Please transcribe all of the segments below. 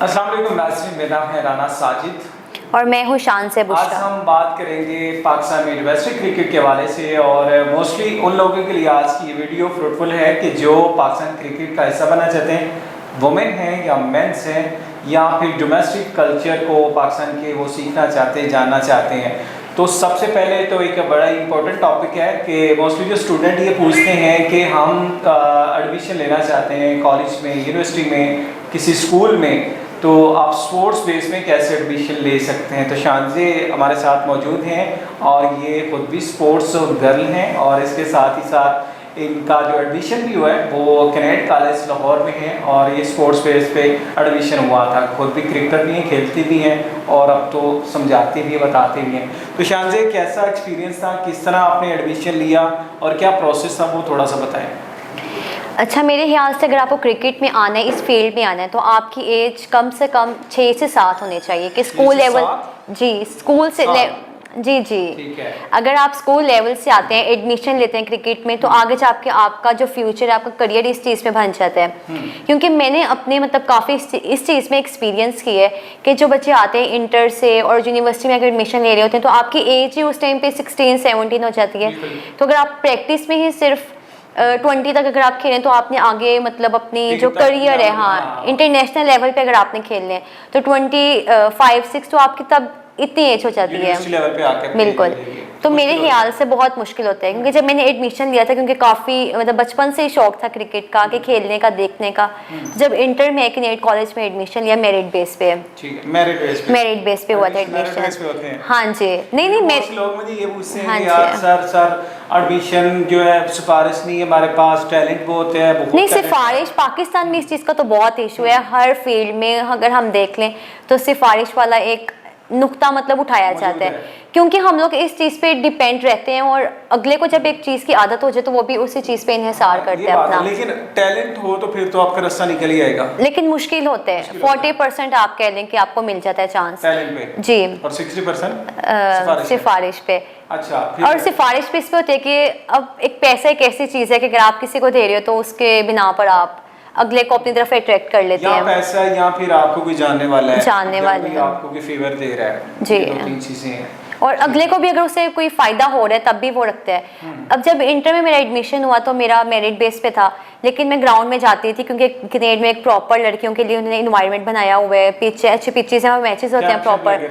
अस्सलाम वालेकुम नाज़रीन, मेरा नाम है राना साजिद और मैं हूँ शान से आज बुशरा। हम बात करेंगे पाकिस्तान में यूनिवर्सिटी क्रिकेट के हवाले से और मोस्टली उन लोगों के लिए आज की ये वीडियो फ्रूटफुल है कि जो पाकिस्तान क्रिकेट का हिस्सा बनना चाहते हैं, वुमेन हैं या मेंस हैं या फिर डोमेस्टिक कल्चर को पाकिस्तान के वो सीखना चाहते हैं, जानना चाहते हैं। तो सबसे पहले तो एक बड़ा इंपॉर्टेंट टॉपिक है कि मोस्टली जो स्टूडेंट ये पूछते हैं कि हम एडमिशन लेना चाहते हैं कॉलेज में, यूनिवर्सिटी में, किसी स्कूल में, तो आप स्पोर्ट्स बेस में कैसे एडमिशन ले सकते हैं। तो शानजे हमारे साथ मौजूद हैं और ये खुद भी स्पोर्ट्स गर्ल हैं और इसके साथ ही साथ इनका जो एडमिशन भी हुआ है वो कैनेट कॉलेज लाहौर में है और ये स्पोर्ट्स बेस पे एडमिशन हुआ था। खुद भी क्रिकेटर भी हैं, खेलती भी हैं और अब तो समझाती भी, बताती भी हैं। तो शानजे कैसा एक्सपीरियंस था, किस तरह आपने एडमिशन लिया और क्या प्रोसेस था, वो थोड़ा सा बताएं। अच्छा, मेरे ख्याल से अगर आपको क्रिकेट में आना है, इस फील्ड में आना है, तो आपकी एज कम से कम 6 से 7 होनी चाहिए कि स्कूल लेवल। जी, स्कूल से जी जी ठीक है। अगर आप स्कूल लेवल से आते हैं, एडमिशन लेते हैं क्रिकेट में, तो आगे जाके आपका जो फ्यूचर है, आपका करियर इस चीज़ में बन जाता है। क्योंकि मैंने अपने मतलब काफ़ी इस चीज़ में एक्सपीरियंस की है कि जो बच्चे आते हैं इंटर से और यूनिवर्सिटी में अगर एडमिशन ले रहे होते हैं, तो आपकी एज ही उस टाइम पे 16-17 हो जाती है। तो अगर आप प्रैक्टिस में ही सिर्फ 20 तक अगर आप खेलें, तो आपने आगे मतलब अपनी जो करियर है, हाँ, इंटरनेशनल लेवल पे अगर आपने खेलने हैं, तो 25-6 तो आपकी तब इतनी एज हो जाती है लेवल पे आके। बिल्कुल। तो मेरे ख्याल से बहुत मुश्किल होता है, क्योंकि जब मैंने एडमिशन लिया था, क्योंकि काफ़ी मतलब बचपन से ही शौक था क्रिकेट का, कि खेलने का, देखने का। जब इंटर में कैनेट कॉलेज में एडमिशन लिया, मेरिट बेस पे। ठीक है, मेरिट बेस पे हुआ था एडमिशन। हाँ जी, नहीं लोग मुझे ये पूछते हैं कि यार सर एडमिशन जो है सिफारिश नहीं है हमारे पास, टैलेंट बहुत है। नहीं, सिफारिश पाकिस्तान में इस चीज़ का तो बहुत इशू है। हर फील्ड में अगर हम देख लें तो सिफारिश वाला एक नुक्ता मतलब उठाया जाता है, क्योंकि हम लोग इस चीज़ पे डिपेंड रहते हैं और अगले को जब एक चीज़ की आदत हो जाए तो वो भी उसी चीज़ पे इन्हिसार करते हैं अपना। लेकिन टैलेंट हो तो फिर तो आपका रास्ता निकल ही आएगा, लेकिन मुश्किल होता है। 40% आप कह लें कि आपको मिल जाता है चांस टैलेंट पे जी, और 60% सिफारिश पे। अच्छा, और सिफारिश पे इस पे होती है कि अब एक पैसा एक ऐसी चीज़ है कि अगर आप किसी को दे रहे हो तो उसके बिना पर आप अगले को अपनी तरफ अट्रैक्ट कर लेते हैं। पैसा या फिर आपको कोई जानने वाला है, आपको कोई फेवर दे रहा है जी, 2-3 चीजें हैं। और अगले को भी अगर उससे कोई फायदा हो रहा है तब भी वो रखता है। अब जब इंटर में मेरा एडमिशन हुआ तो मेरा मेरिट बेस पे था, लेकिन मैं ग्राउंड में जाती थी, क्योंकि कैनेट में एक प्रॉपर लड़कियों के लिए उन्होंने इन्वायरमेंट बनाया हुआ है, पिच अच्छी पिचेस हैं और मैचेस होते हैं प्रॉपर।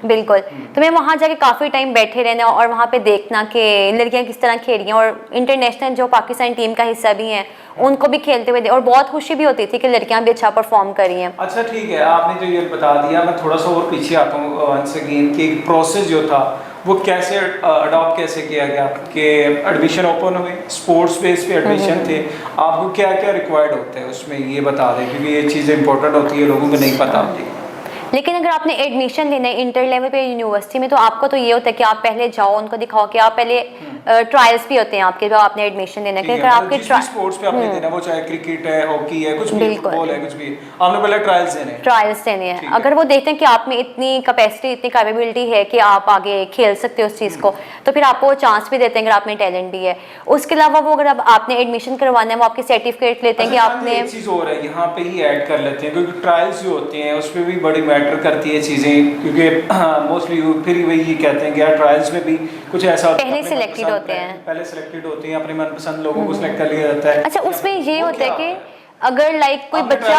बिल्कुल। तो मैं वहाँ जाके काफ़ी टाइम बैठे रहना और वहाँ पे देखना कि लड़कियाँ किस तरह खेल रही हैं, और इंटरनेशनल जो पाकिस्तान टीम का हिस्सा भी हैं उनको भी खेलते हुए और बहुत खुशी भी होती थी कि लड़कियां भी अच्छा परफॉर्म कर रही हैं। अच्छा ठीक है, आपने जो ये बता दिया, मैं थोड़ा सा और पीछे आता हूँ वंस अगेन कि प्रोसेस जो था वो कैसे अडॉप्ट कैसे किया गया कि एडमिशन ओपन हुए, स्पोर्ट्स बेस पे एडमिशन थे, आपको क्या क्या रिक्वायर्ड होता है उसमें ये बता दें, क्योंकि ये चीज़ें इंपॉर्टेंट होती है, लोगों को नहीं पता होती। लेकिन अगर आपने एडमिशन लेना है इंटर लेवल पे यूनिवर्सिटी में, तो आपको तो ये होता है कि आप पहले जाओ, उनको दिखाओ कि आप पहले ट्रायल्स भी होते हैं आपके, जो आपने एडमिशन लेना है। अगर आपके स्पोर्ट्स पे आपने देना, वो चाहे क्रिकेट है, हॉकी है, कुछ भी, फुटबॉल है, कुछ भी, आपने पहले ट्रायल्स देने हैं। अगर वो देखते हैं कि आप में इतनी कैपेसिटी, इतनी कैपेबिलिटी है कि आप आगे खेल सकते हो उस चीज़ को, तो फिर आपको चांस भी देते हैं अगर आप में टैलेंट भी है। उसके अलावा वो अगर आपने एडमिशन करवाना है, वो आपके सर्टिफिकेट लेते हैं कि आपने। एक चीज़ और है, यहाँ पे ही ऐड कर लेते हैं, क्योंकि ट्रायल्स जो होते हैं उसमें भी बड़ी मैटर करती है चीज़ें, क्योंकि मोस्टली फिर वही ये कहते हैं कि यार ट्रायल्स में भी कुछ ऐसा पहले सिलेक्टेड होते हैं, अपने मनपसंद लोगों को सिलेक्ट कर लिया जाता है। अच्छा, उसमें ये होता है कि अगर लाइक कोई बच्चा,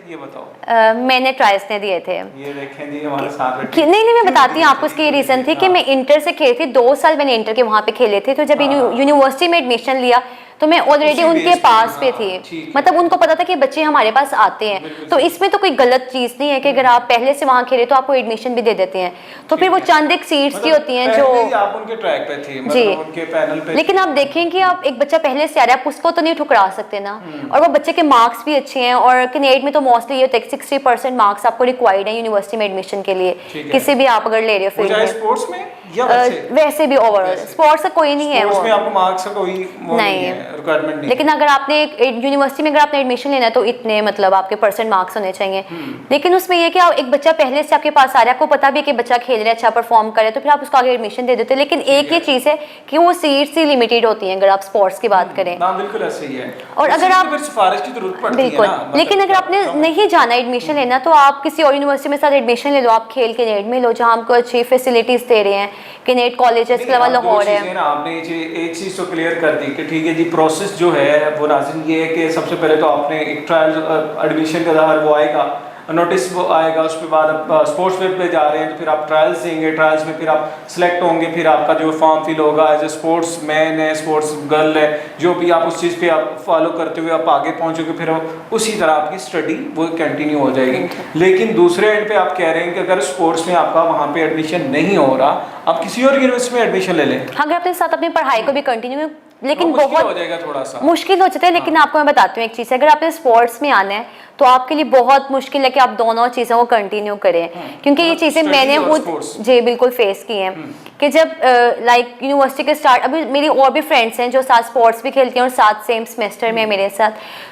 ये बताओ। मैंने ट्रायल्स ने दिए थे, ये देखें जी हमारे साथ। नहीं मैं बताती हूँ आपको। उसकी रीज़न थी कि मैं इंटर से खेली थी, 2 साल मैंने इंटर के वहाँ पे खेले थे। तो जब यूनिवर्सिटी में एडमिशन लिया तो मैं ऑलरेडी उनके पास पे थी, मतलब उनको पता था कि बच्चे हमारे पास आते हैं। तो इसमें तो कोई गलत चीज़ नहीं है कि अगर आप पहले से वहाँ खेले तो आपको एडमिशन भी दे देते हैं। तो फिर वो चंद एक सीट्स की होती हैं जो आप उनके ट्रैक पे थे, जी, उनके पैनल पे। लेकिन आप देखें कि आप एक बच्चा पहले से आ रहा है, आप उसको तो नहीं ठुकरा सकते ना। और वो बच्चे के मार्क्स भी अच्छे हैं, और कैनेट में तो मोस्टली ये होता है 60% मार्क्स आपको रिक्वायर्ड है यूनिवर्सिटी में एडमिशन के लिए, किसी भी आप अगर ले रहे हो फील्ड में। स्पोर्ट्स में या वैसे भी ओवरऑल स्पोर्ट्स का कोई नहीं है उसमें आपको मार्क्स का कोई नहीं है, रिक्वायरमेंट नहीं। लेकिन अगर आपने एक यूनिवर्सिटी में अगर आपने एडमिशन लेना है तो इतने मतलब आपके परसेंट मार्क्स होने चाहिए। लेकिन उसमें ये कि आप एक बच्चा पहले से आपके पास आ रहा है, आपको पता भी है कि बच्चा खेल रहा है, अच्छा परफॉर्म करे, तो फिर आप उसको आगे एडमिशन दे देते हो। लेकिन एक ये चीज़ है कि वो सीट्स ही लिमिटेड होती हैं अगर आप स्पोर्ट्स की बात करें। बिल्कुल ऐसे ही है। और अगर आप सिफारिश की जरूरत पड़ती है बिल्कुल, लेकिन अगर आपने नहीं जाना एडमिशन लेना तो आप किसी और यूनिवर्सिटी में साथ एडमिशन ले लो, आप खेल के नेट में लो जहाँ हमको अच्छी फैसिलिटीज दे रहे हैं कि नेट कॉलेजेस के अलावा लाहौर है। आपने एक चीज तो क्लियर कर दी कि ठीक है जी, प्रोसेस जो है वो नाज़रीन ये है कि सबसे पहले तो आपने एक ट्रायल एडमिशन का ज़ाहिर वो आएगा, नोटिस वो आएगा, उसके बाद आप स्पोर्ट्स वेब पे जा रहे हैं तो फिर आप ट्रायल्स देंगे, ट्रायल्स में फिर आप सिलेक्ट होंगे, फिर आपका जो फॉर्म फिल होगा एज ए स्पोर्ट्स मैन है, स्पोर्ट्स गर्ल है, जो भी आप उस चीज़ पे आप फॉलो करते हुए आप आगे पहुंचोगे, फिर उसी तरह आपकी स्टडी वो कंटिन्यू हो जाएगी। लेकिन दूसरे एंड पे आप कह रहे हैं कि अगर स्पोर्ट्स में आपका वहाँ पे एडमिशन नहीं हो रहा, आप किसी और यूनिवर्सिटी में एडमिशन ले लें, अगर अपने साथ अपनी पढ़ाई को भी कंटिन्यू, लेकिन बहुत हो जाएगा, थोड़ा सा मुश्किल हो जाता है। लेकिन आपको मैं बताती हूँ एक चीज़, अगर आपने स्पोर्ट्स में आना है तो आपके लिए बहुत मुश्किल है कि आप दोनों चीज़ों को कंटिन्यू करें, क्योंकि ये चीज़ें मैंने खुद जी बिल्कुल फेस की हैं कि जब लाइक यूनिवर्सिटी के स्टार्ट, अभी मेरी और भी फ्रेंड्स हैं जो साथ स्पोर्ट्स भी खेलती हैं और साथ सेम सेमेस्टर में मेरे साथ,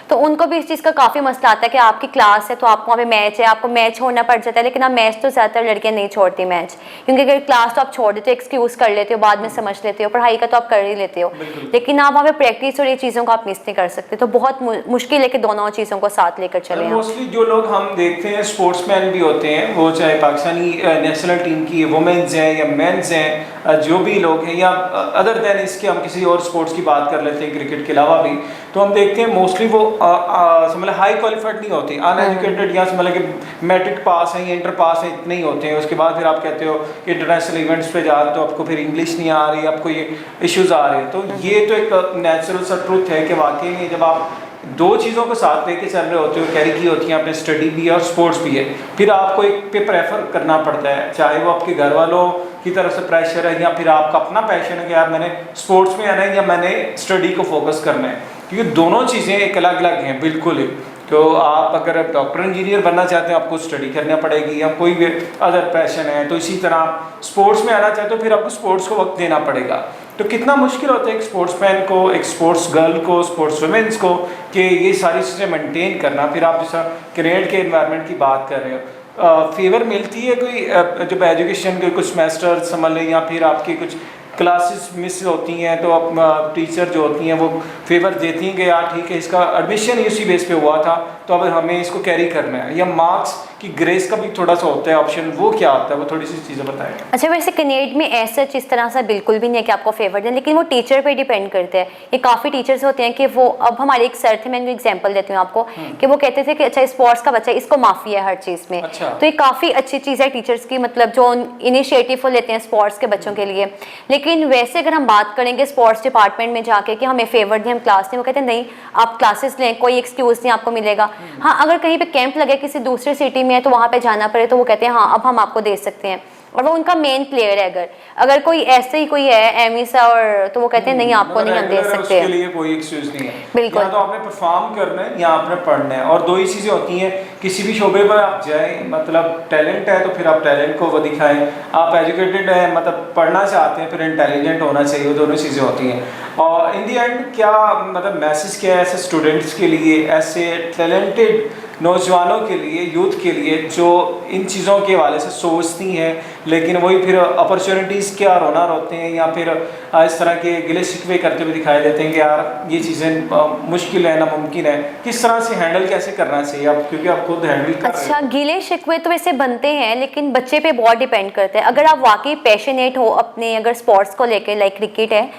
तो उनको भी इस चीज़ का काफ़ी मसला आता है कि आपकी क्लास है तो आपको वहाँ पे मैच है, आपको मैच छोड़ना पड़ जाता है। लेकिन आप मैच तो ज़्यादातर लड़कियाँ नहीं छोड़ती मैच, क्योंकि अगर क्लास तो आप छोड़ देते हो, एक्सक्यूज़ कर लेते हो, बाद में समझ लेते हो, पढ़ाई का तो आप कर ही लेते हो, लेकिन आप वहाँ पे प्रैक्टिस और ये चीज़ों को आप मिस नहीं कर सकते। तो बहुत मुश्किल है कि दोनों चीज़ों को साथ लेकर चले। मोस्टली जो लोग हम देखते हैं स्पोर्ट्समैन भी होते हैं, वो चाहे पाकिस्तानी नेशनल टीम की वुमेन्स हैं या मेंस हैं, जो भी लोग हैं, या अदर देन इसके हम किसी और स्पोर्ट्स की बात कर लेते हैं क्रिकेट के अलावा भी, तो हम देखते हैं मोस्टली वो समझ हाई क्वालिफाइड नहीं होते, अनएजुकेटेड या समझ कि मैट्रिक पास हैं या इंटर पास हैं, इतने ही होते हैं। उसके बाद फिर आप कहते हो कि इंटरनेशनल इवेंट्स पे जा रहे हो तो आपको फिर इंग्लिश नहीं आ रही, आपको ये इश्यूज आ रहे हैं। तो ये तो एक नेचुरल सा ट्रुथ है कि वाकई में जब आप दो चीज़ों को साथ लेके चल रहे होते हो, कैरी की होती हैं आपने, स्टडी भी है और स्पोर्ट्स भी है, फिर आपको एक पे प्रेफर करना पड़ता है, चाहे वो आपके घर वालों की तरफ से प्रेशर है या फिर आपका अपना पैशन है कि यार मैंने स्पोर्ट्स में आना है या मैंने स्टडी को फोकस करना है, क्योंकि दोनों चीज़ें एक अलग अलग हैं बिल्कुल ही। तो आप अगर डॉक्टर इंजीनियर बनना चाहते हैं आपको स्टडी करना पड़ेगी, या कोई भी अदर पैशन है, तो इसी तरह स्पोर्ट्स में आना चाहते हो फिर आपको स्पोर्ट्स को वक्त देना पड़ेगा। तो कितना मुश्किल होता है एक स्पोर्ट्समैन को, एक स्पोर्ट्स गर्ल को, स्पोर्ट्स वुमेन्स को, कि ये सारी चीज़ें मेंटेन करना। फिर आप जैसा क्रिकेट के एनवायरनमेंट की बात कर रहे हो, फेवर मिलती है कोई जब एजुकेशन के कुछ सेमेस्टर समझ लें या फिर आपकी कुछ क्लासेस मिस होती हैं तो अब टीचर जो होती हैं वो फेवर देती हैं कि यार ठीक है इसका एडमिशन इसी बेस पे हुआ था तो अब हमें इसको कैरी करना है, या मार्क्स की ग्रेस का भी थोड़ा सा होता है ऑप्शन, वो क्या आता है, वो थोड़ी सी चीज़ें बताएं। अच्छा, वैसे कैनेड में ऐसा इस तरह से बिल्कुल भी नहीं है कि आपको फेवर दें, लेकिन वो टीचर पे डिपेंड करते हैं। ये काफ़ी टीचर्स होते हैं कि वो, अब हमारे एक सर थे, मैं इनको एग्जांपल देती हूँ आपको, कि वो कहते थे कि अच्छा स्पोर्ट्स का बच्चा, इसको माफ़ी है हर चीज़ में। अच्छा। तो ये काफ़ी अच्छी चीज़ है टीचर्स की, मतलब जो इनिशिएटिव लेते हैं स्पोर्ट्स के बच्चों के लिए। लेकिन वैसे अगर हम बात करेंगे स्पोर्ट्स डिपार्टमेंट में जाके कि हमें फेवर दें, हम क्लास लें, वो कहते हैं नहीं आप क्लासेस लें, कोई एक्सक्यूज़ नहीं आपको मिलेगा। हाँ, अगर कहीं पे कैंप लगे किसी दूसरे सिटी में है तो वहाँ पे जाना पड़े तो वो कहते हैं हाँ अब हम आपको दे सकते हैं, और वो उनका मेन प्लेयर है। अगर कोई ऐसे ही कोई है एमिसा और, तो वो कहते हैं नहीं आपको नहीं हम दे सकते, उसके लिए कोई एक्सक्यूज नहीं है। बिल्कुल, या तो आपने परफॉर्म करना है या आपने पढ़ना है, और दो ही चीज़ें होती हैं किसी भी शोबे पर आप जाएं, मतलब टैलेंट है तो फिर आप टैलेंट को वो दिखाएं, आप एजुकेटेड है मतलब पढ़ना चाहते हैं फिर इंटेलिजेंट होना चाहिए, दोनों चीज़ें होती हैं। और इन दी एंड क्या मतलब मैसेज क्या है ऐसे स्टूडेंट्स के लिए, ऐसे टैलेंटेड नौजवानों के लिए, यूथ के लिए जो इन चीज़ों के हवाले से सोचती हैं लेकिन वही फिर अपॉर्चुनिटीज़ क्या रोना रोते हैं या फिर इस तरह के गिले शिकवे करते हुए दिखाई देते हैं कि यार ये चीज़ें मुश्किल है, नामुमकिन है, किस तरह से हैंडल कैसे करना चाहिए आप, क्योंकि आप खुद हैंडल कर रहे हैं। अच्छा, गिले शिकवे तो वैसे बनते हैं लेकिन बच्चे पे बहुत डिपेंड करते हैं। अगर आप वाकई पैशनेट हो अपने अगर स्पोर्ट्स को लेकर, लाइक क्रिकेट है,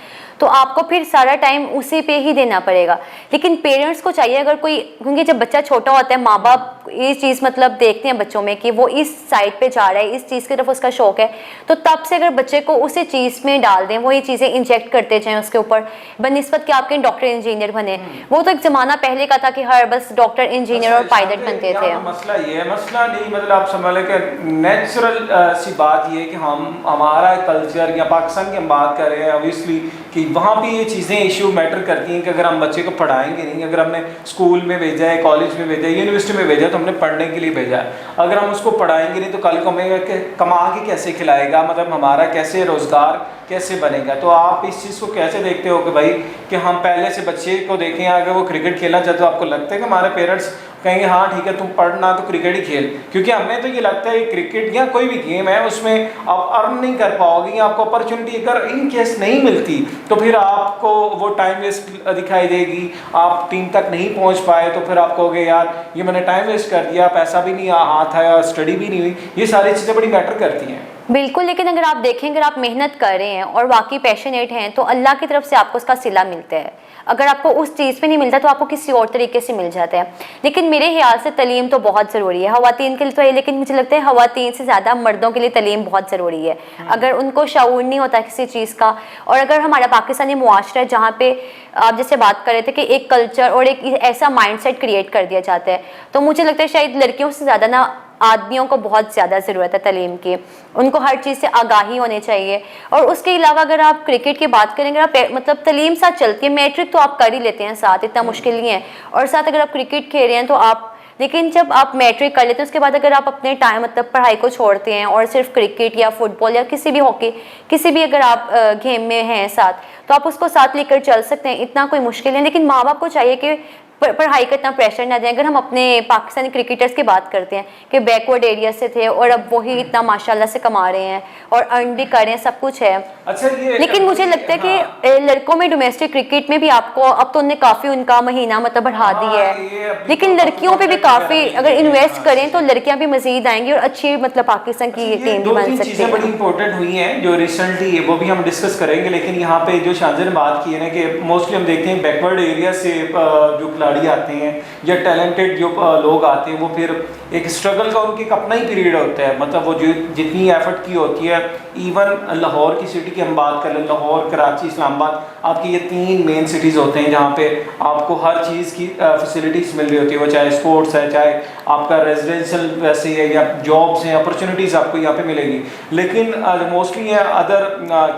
तो आपको फिर सारा टाइम उसी पे ही देना पड़ेगा। लेकिन पेरेंट्स को चाहिए अगर कोई, क्योंकि जब बच्चा छोटा होता है माँ बाप ये चीज़ मतलब देखते हैं बच्चों में कि वो इस साइड पे जा रहा है, इस चीज़ की तरफ उसका शौक है, तो तब से अगर बच्चे को उसी चीज़ में डाल दें, वो ये चीज़ें इंजेक्ट करते जाएं उसके ऊपर, बनिस्बत कि आपके डॉक्टर इंजीनियर बने। वो तो एक ज़माना पहले का था कि हर बस डॉक्टर इंजीनियर और पायलट बनते थे। मसला ये है, मसला नहीं मतलब आप समझ लें कि नेचुरल सी बात ये है कि हम हमारा कल्चर या पाकिस्तान की हम बात कर रहे हैं ऑब्वियसली कि वहाँ भी ये चीज़ें इशू मैटर करती हैं कि अगर हम बच्चे को पढ़ाएंगे नहीं, अगर हमने स्कूल में भेजा है, कॉलेज में भेजा है, यूनिवर्सिटी में भेजा है, तो हमने पढ़ने के लिए भेजा है, अगर हम उसको पढ़ाएंगे नहीं तो कल को हमें कमा के कैसे खिलाएगा, मतलब हमारा कैसे रोज़गार कैसे बनेगा। तो आप इस चीज़ को कैसे देखते हो कि भाई कि हम पहले से बच्चे को देखें, अगर वो क्रिकेट खेलना चाहते तो आपको लगता है कि हमारे पेरेंट्स कहेंगे हाँ ठीक है तुम पढ़ना तो क्रिकेट ही खेल, क्योंकि हमें तो ये लगता है क्रिकेट या कोई भी गेम है उसमें आप अर्न नहीं कर पाओगे, आपको अपॉर्चुनिटी अगर इन केस नहीं मिलती तो फिर आपको वो टाइम वेस्ट दिखाई देगी, आप टीम तक नहीं पहुंच पाए तो फिर आप कहोगे यार ये मैंने टाइम वेस्ट कर दिया, पैसा भी नहीं हाथ आया, स्टडी भी नहीं हुई, ये सारी चीज़ें बड़ी मैटर करती हैं। बिल्कुल, लेकिन अगर आप देखें, अगर आप मेहनत कर रहे हैं और वाकई पैशनेट हैं तो अल्लाह की तरफ से आपको उसका सिला मिलता है। अगर आपको उस चीज़ पे नहीं मिलता तो आपको किसी और तरीके से मिल जाता है। लेकिन मेरे ख्याल से तलीम तो बहुत ज़रूरी है ख़वातीन के लिए तो है, लेकिन मुझे लगता है ख़वातीन से ज़्यादा मर्दों के लिए तलीम बहुत ज़रूरी है। अगर उनको शऊर नहीं होता किसी चीज़ का, और अगर हमारा पाकिस्तानी मुआशरा है जहाँ पे आप जैसे बात कर रहे थे कि एक कल्चर और एक ऐसा माइंडसेट क्रिएट कर दिया जाता है, तो मुझे लगता है शायद लड़कियों से ज़्यादा ना आदमियों को बहुत ज़्यादा ज़रूरत है तालीम की। उनको हर चीज़ से आगाही होनी चाहिए। और उसके अलावा अगर आप क्रिकेट की बात करेंगे, आप मतलब तालीम साथ चलती है, मैट्रिक तो आप कर ही लेते हैं साथ, इतना मुश्किल नहीं है, और साथ अगर आप क्रिकेट खेल रहे हैं तो आप, लेकिन जब आप मैट्रिक कर लेते हैं उसके बाद अगर आप अपने टाइम मतलब पढ़ाई को छोड़ते हैं और सिर्फ क्रिकेट या फुटबॉल या किसी भी हॉकी, किसी भी अगर आप गेम में हैं साथ, तो आप उसको साथ लेकर चल सकते हैं, इतना कोई मुश्किल है। लेकिन माँ बाप को चाहिए कि पढ़ाई का इतना प्रेशर ना दें। अगर हम अपने पाकिस्तानी क्रिकेटर्स की बात करते हैं कि बैकवर्ड एरिया से थे और अब वही इतना माशाल्लाह से कमा रहे हैं और अर्न भी कर रहे हैं, सब कुछ है। अच्छा, ये लेकिन मुझे लगता है कि लड़कों में डोमेस्टिक क्रिकेट में भी आपको अब तो उनने काफ़ी उनका महीना मतलब बढ़ा दी है, लेकिन लड़कियों पे भी काफ़ी अगर इन्वेस्ट करें तो लड़कियां भी मजीद आएंगी और अच्छी मतलब पाकिस्तान की टीम भी बन सकती है। बड़ी इंपॉर्टेंट हुई हैं जो रिसेंटली, वो भी हम डिस्कस करेंगे, लेकिन यहाँ पे जो शानज़र ने बात की है ना कि मोस्टली हम देखते हैं बैकवर्ड एरिया से जो खिलाड़ी आते हैं या टैलेंटेड जो लोग आते हैं, वो फिर एक स्ट्रगल का उनके अपना ही पीरियड होता है, मतलब वो जो जितनी एफर्ट की होती है, इवन लाहौर की सिटी की हम बात कर लें, लाहौर, कराची, इस्लामाबाद, आपकी ये 3 मेन सिटीज़ होते हैं जहाँ पे आपको हर चीज़ की फैसिलिटीज़ मिल रही होती है, वो चाहे स्पोर्ट्स है, चाहे आपका रेजिडेंशियल वैसे है या जॉब्स हैं, अपॉर्चुनिटीज़ आपको यहाँ पे मिलेगी। लेकिन मोस्टली है अदर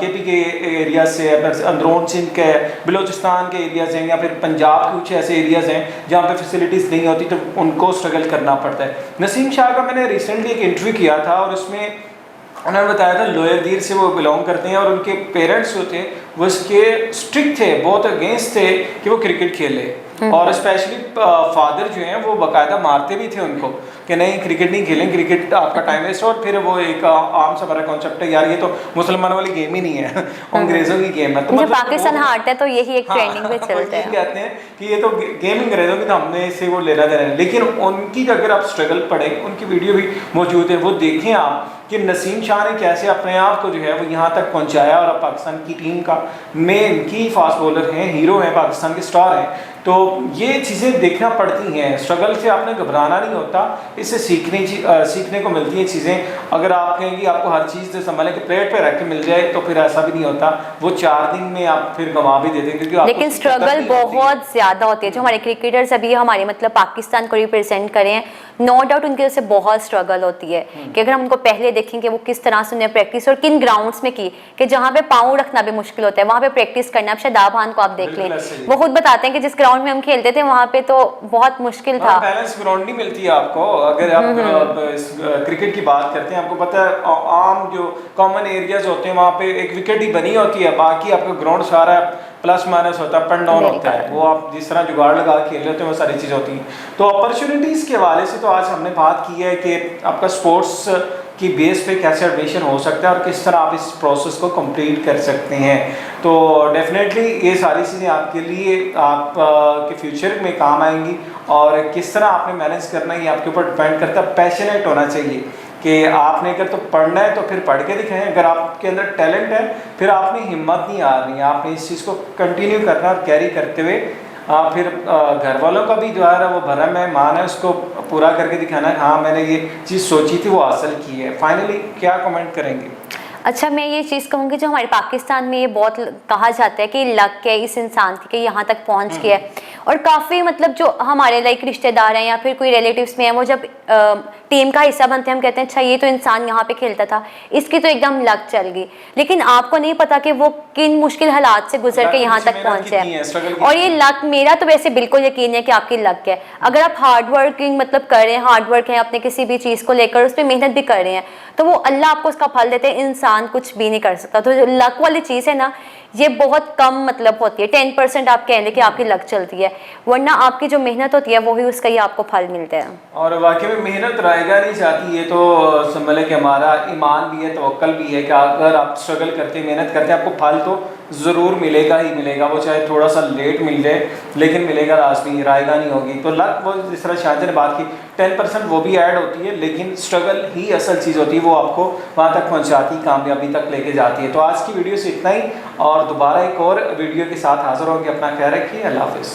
KP के एरिया से, अंदरून सिंध के, बलोचिस्तान के एरियाज़ हैं या फिर पंजाब के कुछ ऐसे एरियाज़ हैं जहाँ पे फैसिलिटीज़ नहीं होती, तो उनको स्ट्रगल करना पड़ता है। नसीम शाह का मैंने रिसेंटली एक इंटरव्यू किया था और उसमें उन्होंने बताया था लोअर दीर से वो बिलोंग करते हैं और उनके पेरेंट्स जो थे वो इसके स्ट्रिक्ट थे, बहुत अगेंस्ट थे कि वो क्रिकेट खेले, और स्पेशली फादर जो हैं वो बाकायदा मारते भी थे उनको कि नहीं क्रिकेट नहीं खेलें, क्रिकेट आपका टाइम वेस्ट। और फिर वो एक आम सा बड़ा कॉन्सेप्ट है यार ये तो मुसलमानों वाली गेम ही नहीं है, अंग्रेज़ों की गेम है। तो मतलब पाकिस्तान हारता है तो यही एक ट्रेंडिंग पे चलता है, कहते हैं कि ये तो गेम अंग्रेज़ों की, तो हमने इससे वो लेना देना है। लेकिन उनकी अगर आप स्ट्रगल पढ़ें, उनकी वीडियो भी मौजूद है, वो देखें आप कि नसीम शाह ने कैसे अपने आप को जो है वो यहाँ तक पहुँचाया, और पाकिस्तान की टीम का मेन की फास्ट बॉलर हैं, हीरो हैं, पाकिस्तान के स्टार हैं। तो ये चीज़ें देखना पड़ती हैं, स्ट्रगल से आपने घबराना नहीं होता, इससे सीखने को मिलती हैं चीज़ें। अगर आप कहें कि आपको हर चीज़ से संभालें कि प्लेट पे रख के मिल जाए तो फिर ऐसा भी नहीं होता, वो 4 दिन में आप फिर गंवा भी देते हैं, क्योंकि लेकिन स्ट्रगल बहुत ज़्यादा होती है। जो हमारे क्रिकेटर्स अभी हमारे मतलब पाकिस्तान को रिप्रेजेंट करें, नो डाउट उनके से बहुत स्ट्रगल होती है कि अगर हम उनको पहले देखेंगे वो किस तरह से उन्हें प्रैक्टिस और किन ग्राउंड्स में की, कि जहाँ पे पाँव रखना भी मुश्किल होता है वहाँ पे प्रैक्टिस करना। अब शादाब खान को आप देख लें, वो खुद बताते हैं कि जिस ग्राउंड में हम खेलते थे वहाँ पे तो बहुत मुश्किल था, बैलेंस ग्राउंड नहीं मिलती है आपको। अगर आप क्रिकेट की बात करते हैं, आपको पता है आम जो कॉमन एरियाज होते हैं वहाँ पे एक विकेट ही बनी होती है, बाकी आपका ग्राउंड सारा प्लस माइनस होता है, अप डाउन होता है, वो आप जिस तरह जुगाड़ लगा के खेल लेते हैं वो सारी चीज़ होती हैं। तो अपॉर्चुनिटीज़ के हवाले से तो आज हमने बात की है कि आपका स्पोर्ट्स की बेस पे कैसे एडमिशन हो सकता है और किस तरह आप इस प्रोसेस को कंप्लीट कर सकते हैं। तो डेफिनेटली ये सारी चीज़ें आपके लिए आप के फ्यूचर में काम आएंगी, और किस तरह आपने मैनेज करना है ये आपके ऊपर डिपेंड करता है। पैशनेट होना चाहिए कि आपने अगर तो पढ़ना है तो फिर पढ़ के दिखाएं, अगर आपके अंदर टैलेंट है फिर आपने हिम्मत नहीं हारनी है, आपने इस चीज़ को कंटिन्यू करना और कैरी करते हुए फिर घर वालों का भी जो है वो भरम है, मान है, उसको पूरा करके दिखाना है हाँ मैंने ये चीज़ सोची थी वो हासिल की है। फाइनली क्या कमेंट करेंगे? अच्छा, मैं ये चीज़ कहूँगी जो हमारे पाकिस्तान में ये बहुत कहा जाता है कि लक है इस इंसान की कि यहाँ तक पहुँच गया है, और काफ़ी मतलब जो हमारे लाइक रिश्तेदार हैं या फिर कोई रिलेटिव्स में हैं वो जब टीम का हिस्सा बनते हैं, हम कहते हैं अच्छा ये तो इंसान यहाँ पे खेलता था, इसकी तो एकदम लक चल गई, लेकिन आपको नहीं पता कि वो किन मुश्किल हालात से गुजर के यहाँ तक पहुंचे हैं। और ये लक, मेरा तो वैसे बिल्कुल यकीन है कि आपकी लक है। अगर आप हार्ड वर्किंग मतलब कर रहे हैं, हार्ड वर्क है अपने किसी भी चीज़ को लेकर, उस पर मेहनत भी कर रहे हैं, तो वो अल्लाह आपको उसका फल देते हैं, इंसान कुछ भी नहीं कर सकता। तो जो लक वाली चीज़ है ना, ये बहुत कम मतलब होती है, 10% आप कह लें कि आपकी लक चलती है, वरना आपकी जो मेहनत होती है वही उसका ही आपको फल मिलता है। और वाकई में मेहनत रायगा नहीं चाहती, ये तो समझ कि हमारा ईमान भी है, तवक्कल भी है कि अगर आप स्ट्रगल करते मेहनत करते हैं आपको फल तो ज़रूर मिलेगा ही मिलेगा, वो चाहे थोड़ा सा लेट मिल जाए लेकिन मिलेगा लाजमी, रायगा नहीं होगी। तो लक वो जिस तरह शाहजहां ने बात की 10% वो भी ऐड होती है, लेकिन स्ट्रगल ही असल चीज़ होती है, वो आपको वहाँ तक पहुँचाती, कामयाबी तक लेके जाती है। तो आज की वीडियो से इतना ही, और दोबारा एक और वीडियो के साथ हाजिर होंगे। अपना ख्याल रखिए, अल्लाह हाफिज़।